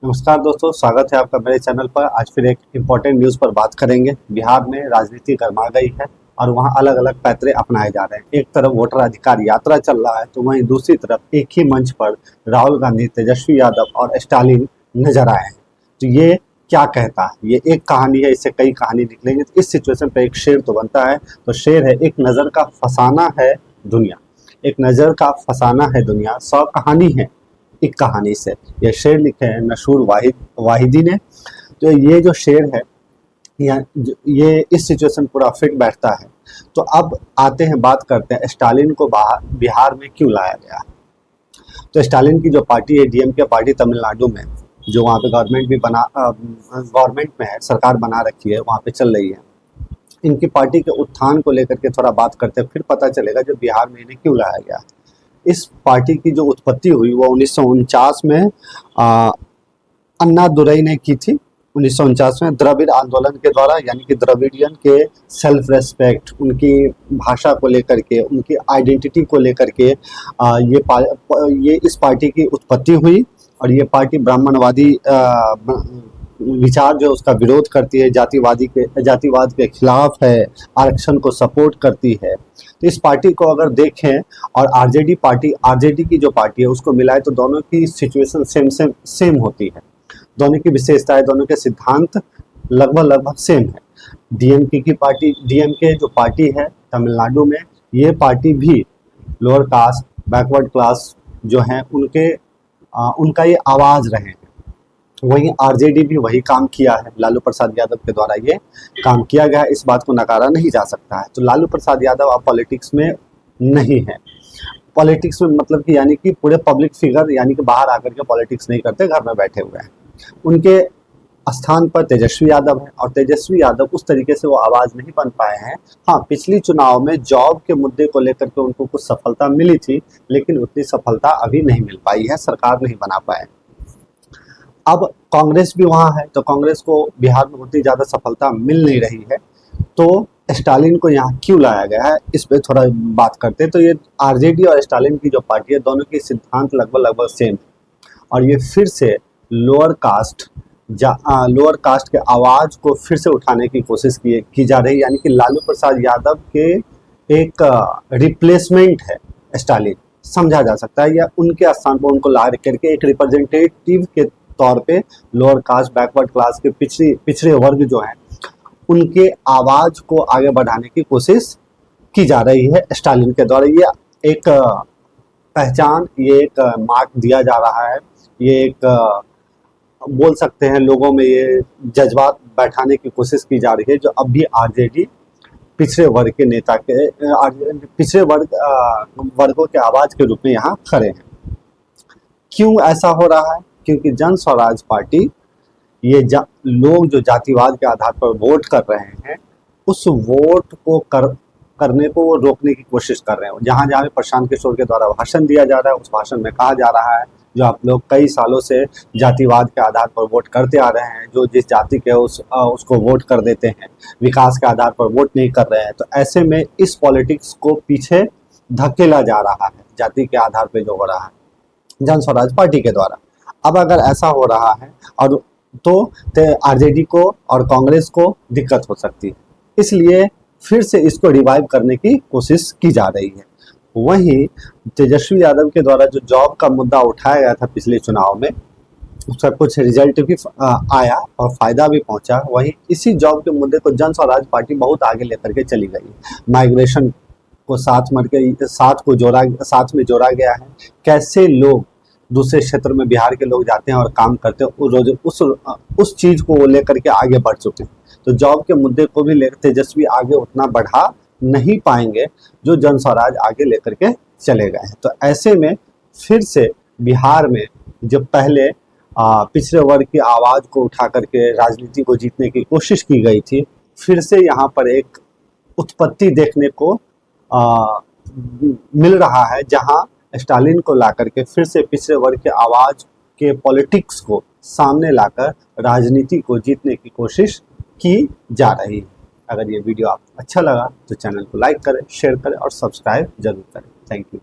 नमस्कार दोस्तों, स्वागत है आपका मेरे चैनल पर। आज फिर एक इम्पोर्टेंट न्यूज़ पर बात करेंगे। बिहार में राजनीति गर्मा गई है और वहां अलग अलग पैतरे अपनाए जा रहे हैं। एक तरफ वोटर अधिकार यात्रा चल रहा है तो वहीं दूसरी तरफ एक ही मंच पर राहुल गांधी, तेजस्वी यादव और स्टालिन नजर आए हैं। तो ये क्या कहता है? ये एक कहानी है, इससे कई कहानी निकलेंगे। तो इस सिचुएशन पर एक शेर तो बनता है। तो शेर है, एक नज़र का फसाना है दुनिया, एक नज़र का फसाना है दुनिया, 100 कहानी है एक कहानी से। ये शेर लिखे हैं नशूर वाहिदी ने। तो ये जो शेर है ये इस सिचुएशन पूरा फिट बैठता है। तो अब आते हैं, बात करते हैं स्टालिन को बिहार में क्यों लाया गया। तो स्टालिन की जो पार्टी है, डीएमके पार्टी, तमिलनाडु में, जो वहाँ पे गवर्नमेंट में है, सरकार बना रखी है, वहाँ पे चल रही है। इनकी पार्टी के उत्थान को लेकर के थोड़ा बात करते हैं, फिर पता चलेगा जो बिहार में इन्हें क्यों लाया गया। इस पार्टी की जो उत्पत्ति हुई वो 1949 में अन्ना दुरई ने की थी। 1949 में द्रविड़ आंदोलन के द्वारा, यानी कि द्रविडियन के सेल्फ रेस्पेक्ट, उनकी भाषा को लेकर के, उनकी आइडेंटिटी को लेकर के ये इस पार्टी की उत्पत्ति हुई। और ये पार्टी ब्राह्मणवादी विचार जो उसका विरोध करती है, जातिवाद के खिलाफ है, आरक्षण को सपोर्ट करती है। तो इस पार्टी को अगर देखें और आरजेडी की जो पार्टी है उसको मिलाए तो दोनों की सिचुएशन सेम होती है। दोनों की विशेषताएं, दोनों के सिद्धांत लगभग सेम है। डीएमके जो पार्टी है तमिलनाडु में, ये पार्टी भी लोअर कास्ट, बैकवर्ड क्लास जो है उनका ये आवाज़ रहे हैं। वहीं आरजेडी भी वही काम किया है, लालू प्रसाद यादव के द्वारा ये काम किया गया है। इस बात को नकारा नहीं जा सकता है। तो लालू प्रसाद यादव अब पॉलिटिक्स में नहीं है। पॉलिटिक्स में मतलब कि यानी कि पूरे पब्लिक फिगर, यानी कि बाहर आकर के पॉलिटिक्स नहीं करते, घर में बैठे हुए हैं। उनके स्थान पर तेजस्वी यादव है और तेजस्वी यादव उस तरीके से वो आवाज़ नहीं बन पाए हैं। हाँ, पिछली चुनाव में जॉब के मुद्दे को लेकर के उनको कुछ सफलता मिली थी, लेकिन उतनी सफलता अभी नहीं मिल पाई है, सरकार नहीं बना पाए। अब कांग्रेस भी वहाँ है तो कांग्रेस को बिहार में उतनी ज़्यादा सफलता मिल नहीं रही है। तो स्टालिन को यहाँ क्यों लाया गया है, इस पर थोड़ा बात करते हैं। तो ये आरजेडी और स्टालिन की जो पार्टी है, दोनों की सिद्धांत लगभग सेम है। और ये फिर से लोअर कास्ट के आवाज़ को फिर से उठाने की कोशिश की जा रही है। यानी कि लालू प्रसाद यादव के एक रिप्लेसमेंट है स्टालिन, समझा जा सकता है, या उनके स्थान पर उनको ला करके एक रिप्रेजेंटेटिव के तौर पे लोअर कास्ट, बैकवर्ड क्लास के पिछड़े वर्ग जो हैं उनके आवाज़ को आगे बढ़ाने की कोशिश की जा रही है स्टालिन के द्वारा। ये एक पहचान, ये एक मार्क दिया जा रहा है। ये एक बोल सकते हैं लोगों में ये जज्बात बैठाने की कोशिश की जा रही है, जो अब भी आरजेडी पिछड़े वर्ग के नेता के पिछड़े वर्गों के आवाज़ के रूप में यहाँ खड़े हैं। क्यों ऐसा हो रहा है? क्योंकि जन स्वराज पार्टी, ये लोग जो जातिवाद के आधार पर वोट कर रहे हैं, उस वोट को करने को वो रोकने की कोशिश कर रहे हैं। जहाँ जहाँ प्रशांत किशोर के द्वारा भाषण दिया जा रहा है, उस भाषण में कहा जा रहा है जो आप लोग कई सालों से जातिवाद के आधार पर वोट करते आ रहे हैं, जो जिस जाति के उसको वोट कर देते हैं, विकास के आधार पर वोट नहीं कर रहे हैं। तो ऐसे में इस पॉलिटिक्स को पीछे धकेला जा रहा है, जाति के आधार पर जो हो रहा है जन स्वराज पार्टी के द्वारा। अब अगर ऐसा हो रहा है और तो आरजेडी को और कांग्रेस को दिक्कत हो सकती है, इसलिए फिर से इसको रिवाइव करने की कोशिश की जा रही है। वहीं तेजस्वी यादव के द्वारा जो जॉब का मुद्दा उठाया गया था पिछले चुनाव में, उसका कुछ रिजल्ट भी आया और फायदा भी पहुंचा। वहीं इसी जॉब के मुद्दे को जन स्वराज पार्टी बहुत आगे लेकर के चली गई। माइग्रेशन को साथ में जोड़ा गया है। कैसे लोग दूसरे क्षेत्र में बिहार के लोग जाते हैं और काम करते हैं, उस चीज़ को लेकर के आगे बढ़ चुके हैं। तो जॉब के मुद्दे को भी लेकर तेजस्वी आगे उतना बढ़ा नहीं पाएंगे जो जन स्वराज आगे लेकर के चले गए हैं। तो ऐसे में फिर से बिहार में जो पहले पिछड़े वर्ग की आवाज़ को उठा करके राजनीति को जीतने की कोशिश की गई थी, फिर से यहाँ पर एक उत्पत्ति देखने को मिल रहा है, जहाँ स्टालिन को ला करके फिर से पिछड़े वर्ग के आवाज़ के पॉलिटिक्स को सामने लाकर राजनीति को जीतने की कोशिश की जा रही है। अगर ये वीडियो आपको अच्छा लगा तो चैनल को लाइक करें, शेयर करें और सब्सक्राइब जरूर करें। Thank you.